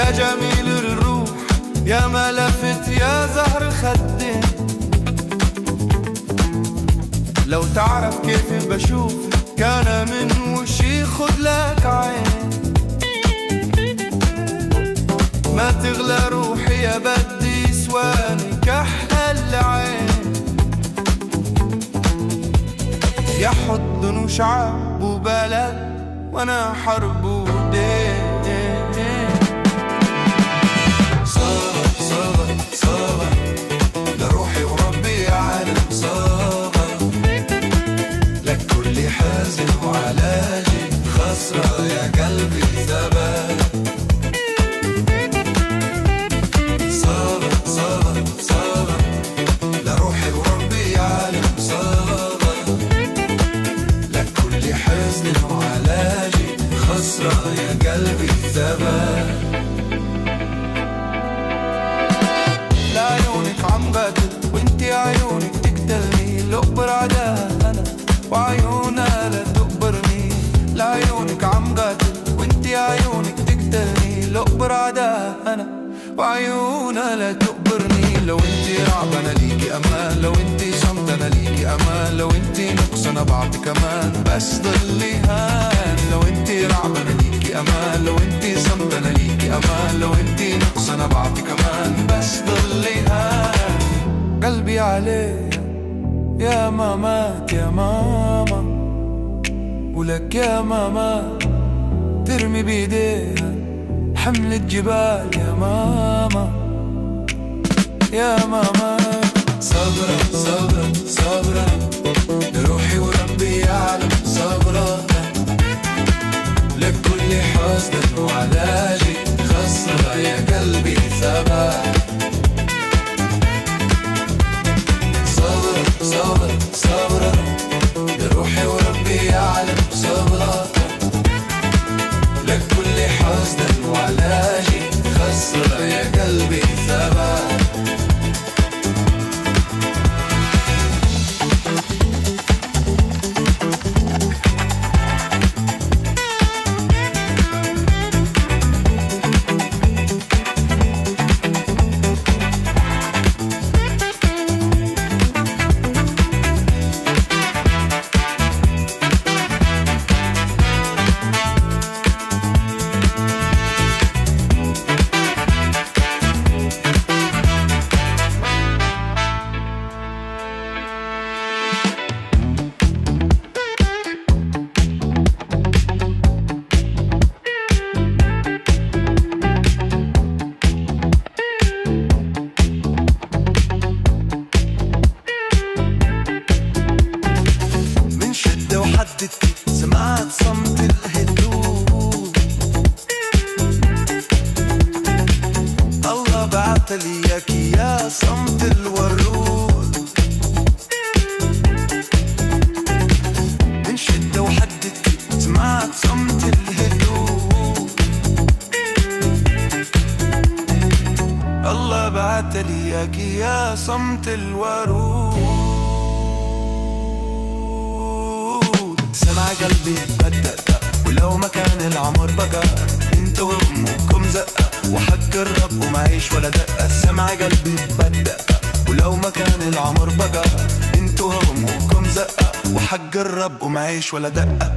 يا جميل الروح يا ملفت يا زهر الخدين. لو تعرف كيف بشوف كان من وشي خد لك عين. ما تغلى روحي يا بدي سواني كحل عين. يا حضن وشعب وبلد وانا حرب ودين. صابر صابر صابر لروحي وربي عالم صابر. لك كل حزن وعلاجي خسرة يا قلبي ثبت. صابر صابر صابر لروحي وربي عالم صابر. لك كل حزن وعلاجي خسرة يا قلبي ثبت. لعيونك عم قاتل وانتي عيونك تقتلني. لقبر عداها انا وعيونها لا تقبرني. لعيونك عم قاتل وانتي عيونك تقتلني. لقبر عداها انا وعيونها لا تقبرني. لو انتي رعب انا ليكي امان. لو انتي صمت انا ليكي امان. لو انتي نقص انا بعطي كمان بس ضلي هان. لو انتي رعب انا ليكي امان. لو انتي صمت انا ليكي امان. لو انتي نقص انا بعطي كمان بس ضلي هان. قلبي عليه يا مامات يا ماما. ولك يا ماما ترمي بيديها حمل الجبال يا ماما يا ماما. صبرا صبرا صبرا لروحي وربي يعلم صبرا. لك كل حزن وعلاجي خسرة يا قلبي ثبات. صبرا صبرا صبرا لروحي وربي يعلم صبرا. لك كل حزن وعلاجي خسرة يا قلبي ثبات. سمعت صمت الهدوء. الله بعتلي اياكي يا صمت الورود. من شدة وحدتي سمعت صمت الهدوء. الله بعتلي اياكي يا صمت الورود. سمع قلبي بدأ ولو ما كان العمر بقى. انت وهمكم زقة وحق الرب ومعيش ولا دقة. سمع قلبي بدأ ولو ما كان العمر بقى. انت وهمكم زقة وحق الرب ومعيش ولا دقة.